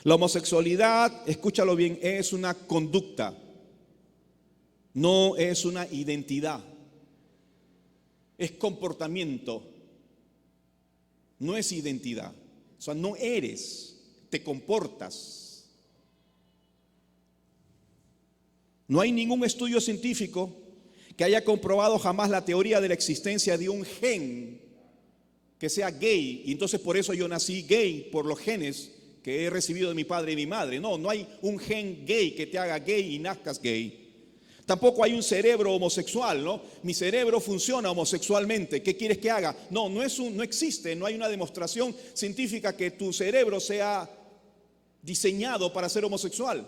La homosexualidad, escúchalo bien, es una conducta, no es una identidad. Es comportamiento, no es identidad. O sea, no eres, te comportas. No hay ningún estudio científico que haya comprobado jamás la teoría de la existencia de un gen que sea gay, y entonces por eso yo nací gay, por los genes que he recibido de mi padre y mi madre. No, no hay un gen gay que te haga gay y nazcas gay. Tampoco hay un cerebro homosexual, ¿no? Mi cerebro funciona homosexualmente. ¿Qué quieres que haga? No, no existe, no hay una demostración científica que tu cerebro sea diseñado para ser homosexual.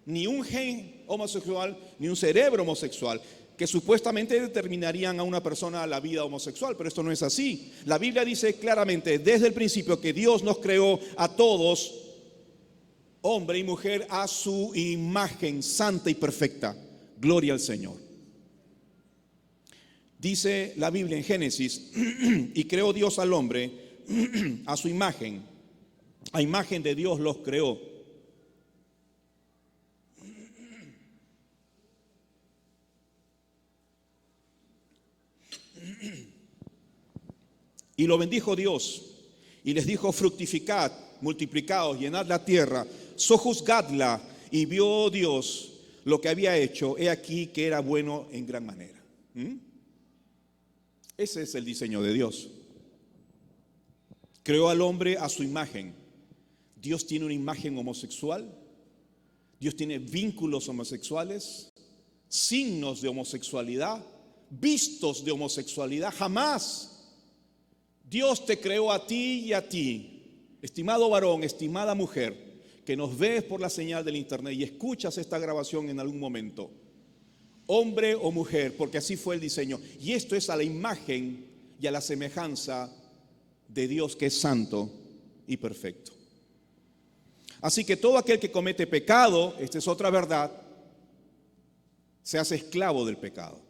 Ni un gen homosexual, ni un cerebro homosexual, que supuestamente determinarían a una persona la vida homosexual, pero esto no es así. La Biblia dice claramente desde el principio que Dios nos creó a todos, hombre y mujer, a su imagen santa y perfecta. Gloria al Señor. Dice la Biblia en Génesis, y creó Dios al hombre a su imagen. A imagen de Dios los creó. Y lo bendijo Dios y les dijo: fructificad, multiplicaos, llenad la tierra, sojuzgadla. Y vio Dios lo que había hecho, he aquí que era bueno en gran manera. Ese es el diseño de Dios. Creó al hombre a su imagen. Dios tiene una imagen homosexual. Dios tiene vínculos homosexuales, signos de homosexualidad, vistos de homosexualidad. Jamás. Dios te creó a ti y a ti, estimado varón, estimada mujer, que nos ves por la señal del internet y escuchas esta grabación en algún momento, hombre o mujer, porque así fue el diseño. Y esto es a la imagen y a la semejanza de Dios, que es santo y perfecto. Así que todo aquel que comete pecado, esta es otra verdad, se hace esclavo del pecado.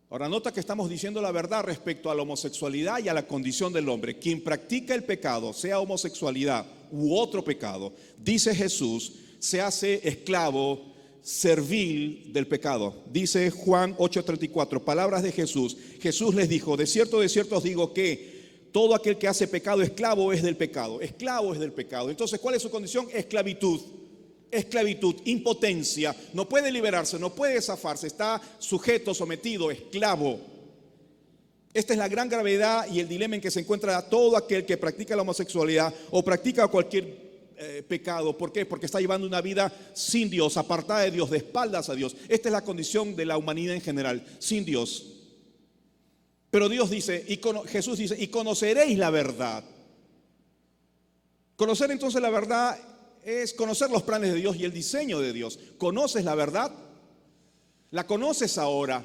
Ahora nota que estamos diciendo la verdad respecto a la homosexualidad y a la condición del hombre. Quien practica el pecado, sea homosexualidad u otro pecado, dice Jesús, se hace esclavo, servil del pecado. Dice Juan 8:34, palabras de Jesús. Jesús les dijo: de cierto os digo que todo aquel que hace pecado, esclavo es del pecado. Esclavo es del pecado. Entonces, ¿cuál es su condición? Esclavitud. Esclavitud, impotencia, no puede liberarse, no puede zafarse, está sujeto, sometido, esclavo. Esta es la gran gravedad y el dilema en que se encuentra todo aquel que practica la homosexualidad o practica cualquier pecado. ¿Por qué? Porque está llevando una vida sin Dios, apartada de Dios, de espaldas a Dios. Esta es la condición de la humanidad en general, sin Dios. Pero Dios dice, Jesús dice, y conoceréis la verdad. Conocer entonces la verdad es conocer los planes de Dios y el diseño de Dios. ¿Conoces la verdad? ¿La conoces ahora?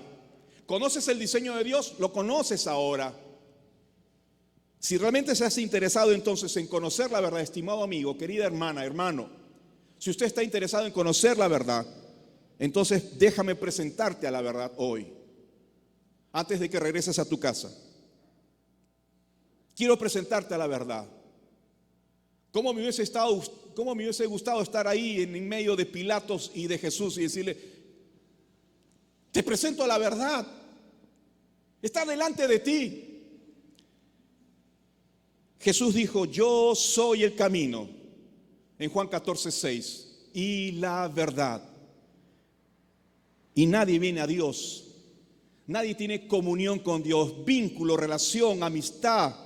¿Conoces el diseño de Dios? ¿Lo conoces ahora? Si realmente se has interesado entonces en conocer la verdad, estimado amigo, querida hermana, hermano, si usted está interesado en conocer la verdad, entonces déjame presentarte a la verdad hoy, antes de que regreses a tu casa. Quiero presentarte a la verdad. ¿Cómo me hubiese gustado estar ahí en medio de Pilatos y de Jesús y decirle, te presento a la verdad, está delante de ti? Jesús dijo, yo soy el camino, en Juan 14:6, y la verdad. Y nadie viene a Dios, nadie tiene comunión con Dios, vínculo, relación, amistad,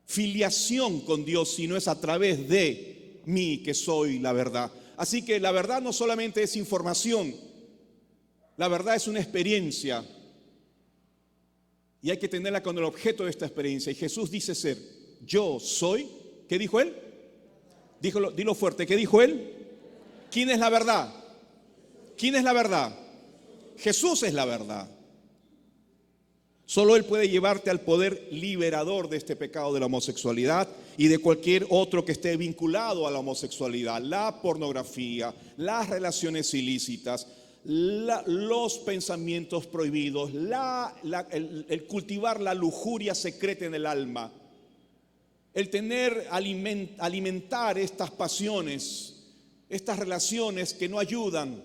filiación con Dios, si no es a través de mí, que soy la verdad. Así que la verdad no solamente es información, la verdad es una experiencia y hay que tenerla con el objeto de esta experiencia. Y Jesús dice ser, yo soy, ¿qué dijo él? Dilo fuerte, ¿qué dijo él? ¿Quién es la verdad? ¿Quién es la verdad? Jesús es la verdad. Solo Él puede llevarte al poder liberador de este pecado de la homosexualidad y de cualquier otro que esté vinculado a la homosexualidad, la pornografía, las relaciones ilícitas, los pensamientos prohibidos, el cultivar la lujuria secreta en el alma, el alimentar estas pasiones, estas relaciones que no ayudan.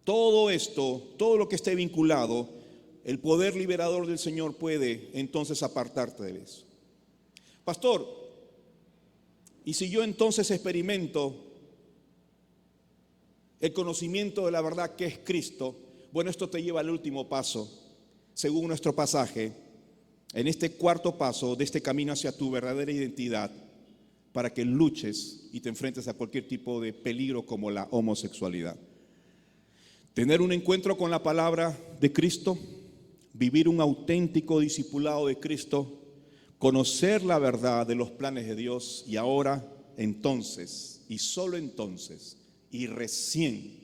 Todo esto, todo lo que esté vinculado, el poder liberador del Señor puede entonces apartarte de eso. Pastor, ¿y si yo entonces experimento el conocimiento de la verdad que es Cristo? Bueno, esto te lleva al último paso, según nuestro pasaje, en este cuarto paso de este camino hacia tu verdadera identidad, para que luches y te enfrentes a cualquier tipo de peligro como la homosexualidad. Tener un encuentro con la palabra de Cristo, vivir un auténtico discipulado de Cristo, conocer la verdad de los planes de Dios y ahora, entonces, y solo entonces, y recién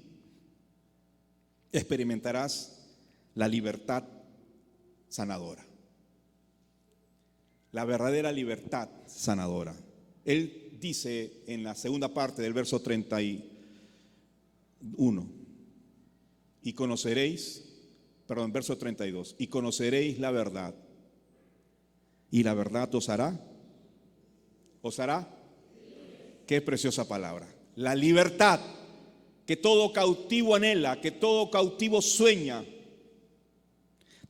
experimentarás la libertad sanadora. La verdadera libertad sanadora. Él dice en la segunda parte del verso 31, y conoceréis, verso 32, y conoceréis la verdad, y la verdad os hará, qué preciosa palabra, la libertad, que todo cautivo anhela, que todo cautivo sueña.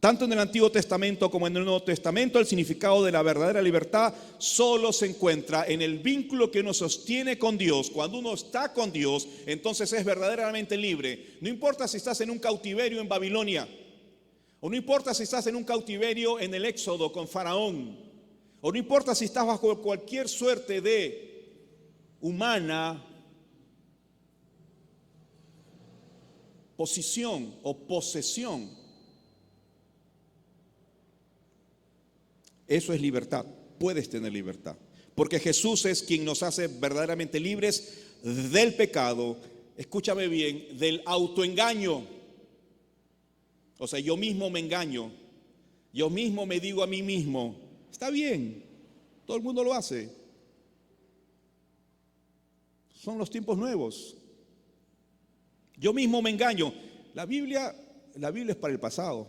Tanto en el Antiguo Testamento como en el Nuevo Testamento, el significado de la verdadera libertad solo se encuentra en el vínculo que uno sostiene con Dios. Cuando uno está con Dios, entonces es verdaderamente libre. No importa si estás en un cautiverio en Babilonia, o no importa si estás en un cautiverio en el Éxodo con Faraón, o no importa si estás bajo cualquier suerte de humana posición o posesión. Eso es libertad, puedes tener libertad, porque Jesús es quien nos hace verdaderamente libres del pecado, escúchame bien, del autoengaño. O sea, yo mismo me engaño, yo mismo me digo a mí mismo, está bien, todo el mundo lo hace. Son los tiempos nuevos. Yo mismo me engaño. La Biblia es para el pasado.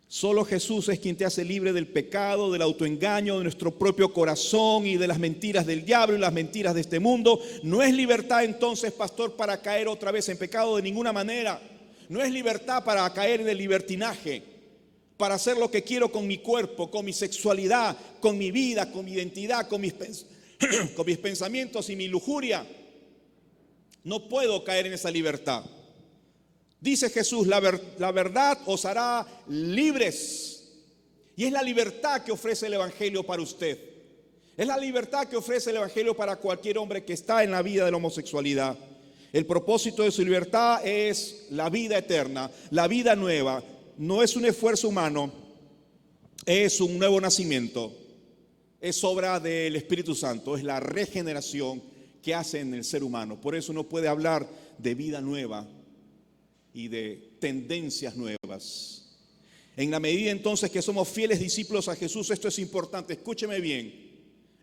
Solo Jesús es quien te hace libre del pecado, del autoengaño, de nuestro propio corazón y de las mentiras del diablo y las mentiras de este mundo. No es libertad entonces, pastor, para caer otra vez en pecado de ninguna manera. No es libertad para caer en el libertinaje, para hacer lo que quiero con mi cuerpo, con mi sexualidad, con mi vida, con mi identidad, con mis pensamientos y mi lujuria. No puedo caer en esa libertad. Dice Jesús, la verdad os hará libres. Y es la libertad que ofrece el Evangelio para usted. Es la libertad que ofrece el Evangelio para cualquier hombre que está en la vida de la homosexualidad. El propósito de su libertad es la vida eterna, la vida nueva. No es un esfuerzo humano, es un nuevo nacimiento. Es obra del Espíritu Santo, es la regeneración que hace en el ser humano. Por eso uno puede hablar de vida nueva y de tendencias nuevas. En la medida entonces que somos fieles discípulos a Jesús, esto es importante, escúcheme bien.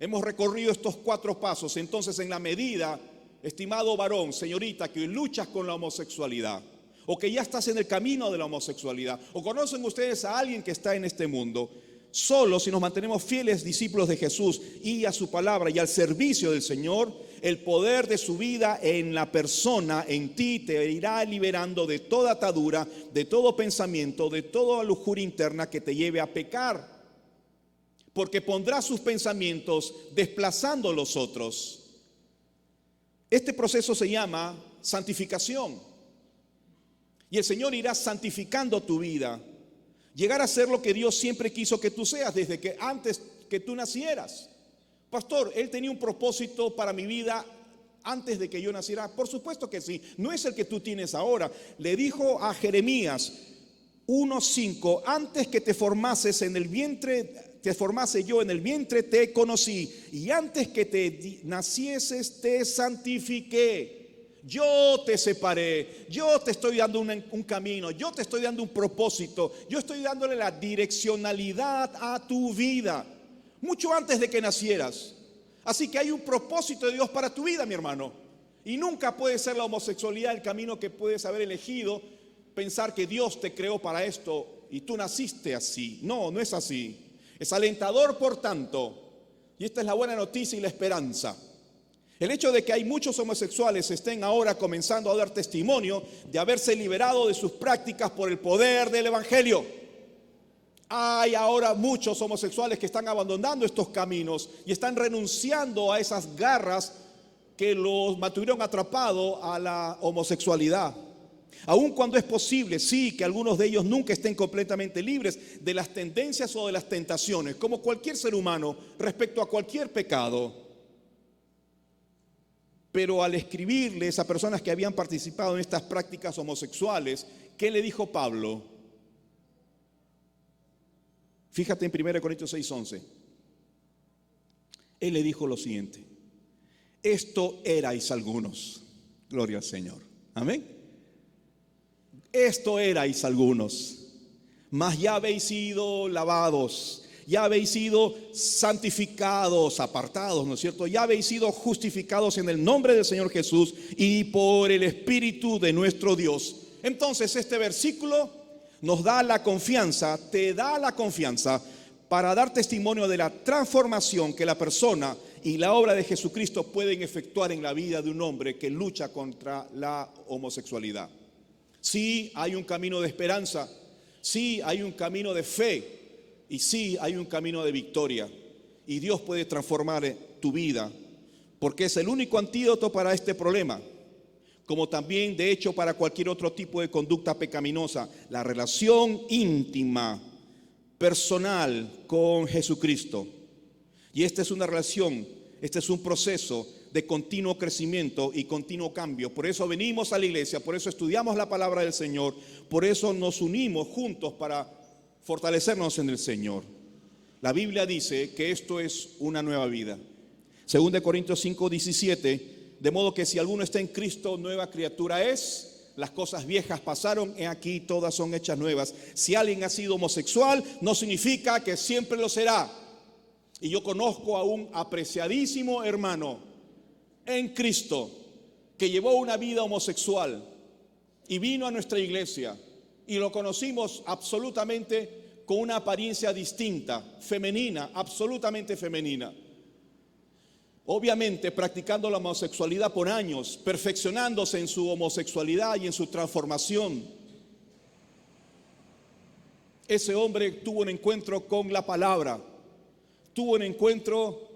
Hemos recorrido estos 4 pasos, entonces en la medida, estimado varón, señorita, que luchas con la homosexualidad, o que ya estás en el camino de la homosexualidad, o conocen ustedes a alguien que está en este mundo, solo si nos mantenemos fieles discípulos de Jesús y a su palabra y al servicio del Señor, el poder de su vida en la persona, en ti, te irá liberando de toda atadura, de todo pensamiento, de toda lujuria interna que te lleve a pecar. Porque pondrá sus pensamientos desplazando los otros. Este proceso se llama santificación. Y el Señor irá santificando tu vida. Llegar a ser lo que Dios siempre quiso que tú seas desde que antes que tú nacieras. Pastor, Él tenía un propósito para mi vida antes de que yo naciera. Por supuesto que sí. No es el que tú tienes ahora. Le dijo a Jeremías 1:5, antes que te formases en el vientre, te formase yo en el vientre, te conocí, y antes que te nacieses te santifiqué. Yo te separé, yo te estoy dando un camino, yo te estoy dando un propósito, yo estoy dándole la direccionalidad a tu vida, mucho antes de que nacieras. Así que hay un propósito de Dios para tu vida, mi hermano, y nunca puede ser la homosexualidad el camino que puedes haber elegido, pensar que Dios te creó para esto y tú naciste así. No, no es así. Es alentador, por tanto, y esta es la buena noticia y la esperanza. El hecho de que hay muchos homosexuales estén ahora comenzando a dar testimonio de haberse liberado de sus prácticas por el poder del Evangelio. Hay ahora muchos homosexuales que están abandonando estos caminos y están renunciando a esas garras que los mantuvieron atrapados a la homosexualidad. Aun cuando es posible, sí, que algunos de ellos nunca estén completamente libres de las tendencias o de las tentaciones, como cualquier ser humano respecto a cualquier pecado. Pero al escribirles a personas que habían participado en estas prácticas homosexuales, ¿qué le dijo Pablo? Fíjate en 1 Corintios 6:11. Él le dijo lo siguiente: esto erais algunos. Gloria al Señor. Amén. Esto erais algunos, mas ya habéis sido lavados, ya habéis sido santificados, apartados, ¿no es cierto? Ya habéis sido justificados en el nombre del Señor Jesús y por el Espíritu de nuestro Dios. Entonces este versículo nos da la confianza, te da la confianza para dar testimonio de la transformación que la persona y la obra de Jesucristo pueden efectuar en la vida de un hombre que lucha contra la homosexualidad. Sí, hay un camino de esperanza, sí, hay un camino de fe y sí, hay un camino de victoria. Y Dios puede transformar tu vida porque es el único antídoto para este problema, como también de hecho para cualquier otro tipo de conducta pecaminosa. La relación íntima, personal con Jesucristo. Y esta es una relación, este es un proceso de continuo crecimiento y continuo cambio. Por eso venimos a la iglesia, por eso estudiamos la palabra del Señor, por eso nos unimos juntos para fortalecernos en el Señor. La Biblia dice que esto es una nueva vida. 2 Corintios 5:17, de modo que si alguno está en Cristo, nueva criatura es. Las cosas viejas pasaron, he aquí todas son hechas nuevas. Si alguien ha sido homosexual, no significa que siempre lo será. Y yo conozco a un apreciadísimo hermano en Cristo que llevó una vida homosexual y vino a nuestra iglesia y lo conocimos absolutamente con una apariencia distinta, femenina, absolutamente femenina. Obviamente practicando la homosexualidad por años, perfeccionándose en su homosexualidad y en su transformación. Ese hombre tuvo un encuentro con la palabra, tuvo un encuentro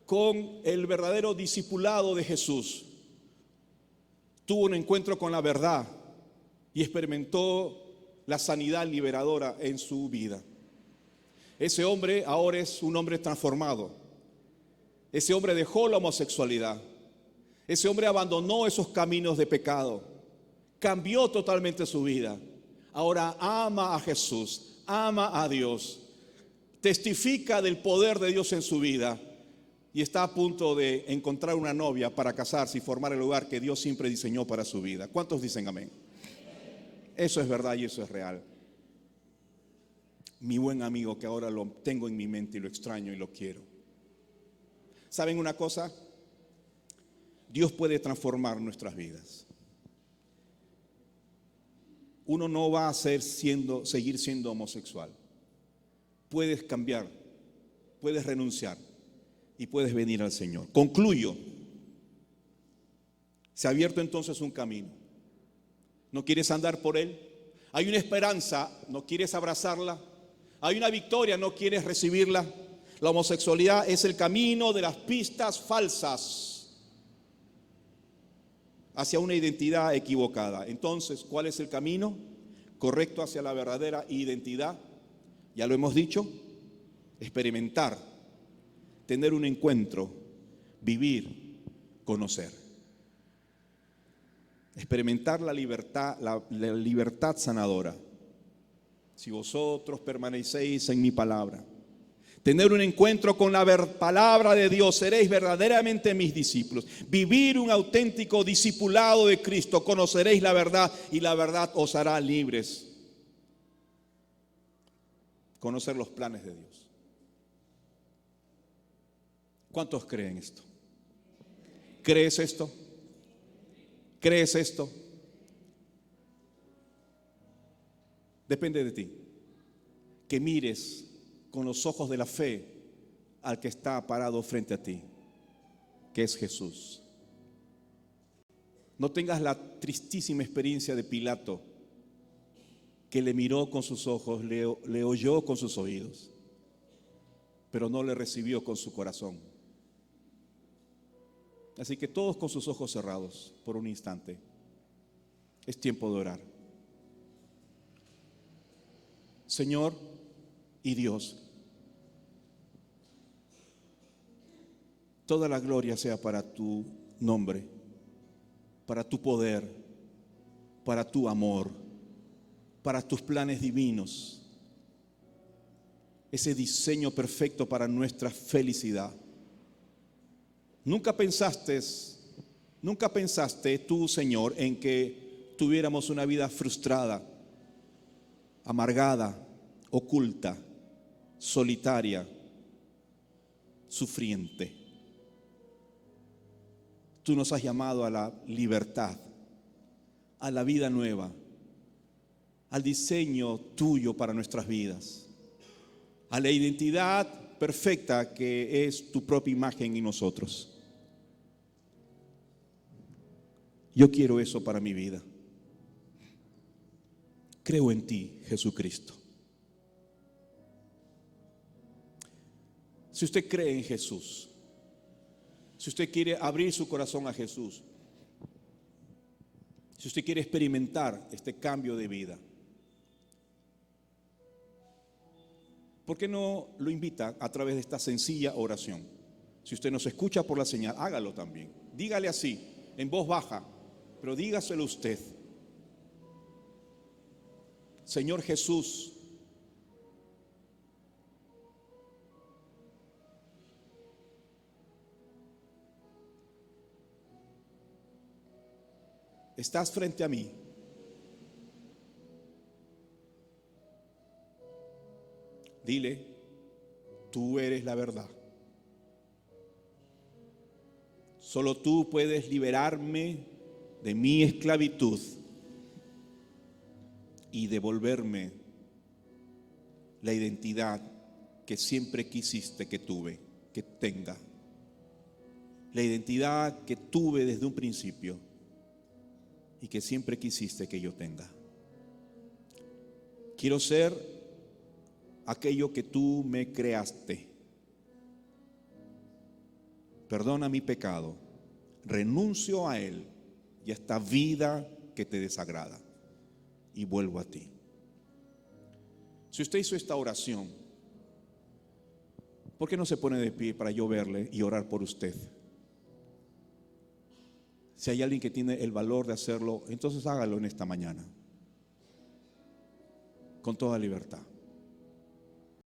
con el verdadero discipulado de Jesús, tuvo un encuentro con la verdad y experimentó la sanidad liberadora en su vida. Ese hombre ahora es un hombre transformado. Ese hombre dejó la homosexualidad. Ese hombre abandonó esos caminos de pecado. Cambió totalmente su vida. Ahora ama a Jesús, ama a Dios. Testifica del poder de Dios en su vida. Y está a punto de encontrar una novia para casarse y formar el hogar que Dios siempre diseñó para su vida. ¿Cuántos dicen amén? Eso es verdad y eso es real. Mi buen amigo, que ahora lo tengo en mi mente y lo extraño y lo quiero. ¿Saben una cosa? Dios puede transformar nuestras vidas. Uno no va a seguir siendo homosexual. Puedes cambiar, puedes renunciar y puedes venir al Señor. Concluyo. Se ha abierto entonces un camino. ¿No quieres andar por él? Hay una esperanza, ¿no quieres abrazarla? Hay una victoria, ¿no quieres recibirla? La homosexualidad es el camino de las pistas falsas hacia una identidad equivocada. Entonces, ¿cuál es el camino correcto hacia la verdadera identidad? Ya lo hemos dicho, experimentar, tener un encuentro, vivir, conocer. Experimentar la libertad sanadora. Si vosotros permanecéis en mi palabra, tener un encuentro con la palabra de Dios, seréis verdaderamente mis discípulos. Vivir un auténtico discipulado de Cristo, conoceréis la verdad y la verdad os hará libres. Conocer los planes de Dios. ¿Cuántos creen esto? ¿Crees esto? ¿Crees esto? Depende de ti. Que mires con los ojos de la fe al que está parado frente a ti, que es Jesús. No tengas la tristísima experiencia de Pilato, que le miró con sus ojos, le oyó con sus oídos, pero no le recibió con su corazón. Así que todos con sus ojos cerrados por un instante. Es tiempo de orar. Señor y Dios, toda la gloria sea para tu nombre, para tu poder, para tu amor, para tus planes divinos, ese diseño perfecto para nuestra felicidad. Nunca pensaste tú, Señor, en que tuviéramos una vida frustrada, amargada, oculta, solitaria, sufriente. Tú nos has llamado a la libertad, a la vida nueva, al diseño tuyo para nuestras vidas, a la identidad perfecta que es tu propia imagen en nosotros. Yo quiero eso para mi vida. Creo en ti, Jesucristo. Si usted cree en Jesús, si usted quiere abrir su corazón a Jesús, si usted quiere experimentar este cambio de vida, ¿por qué no lo invita a través de esta sencilla oración? Si usted nos escucha por la señal, hágalo también. Dígale así, en voz baja, pero dígaselo usted. Señor Jesús, estás frente a mí. Dile, tú eres la verdad. Solo tú puedes liberarme de mi esclavitud y devolverme la identidad que siempre quisiste que tenga. La identidad que tuve desde un principio y que siempre quisiste que yo tenga. Quiero ser aquello que tú me creaste. Perdona mi pecado, renuncio a él y a esta vida que te desagrada y vuelvo a ti. Si usted hizo esta oración, ¿Por qué no se pone de pie para yo verle y orar por usted? Si hay alguien que tiene el valor de hacerlo, entonces hágalo en esta mañana, con toda libertad.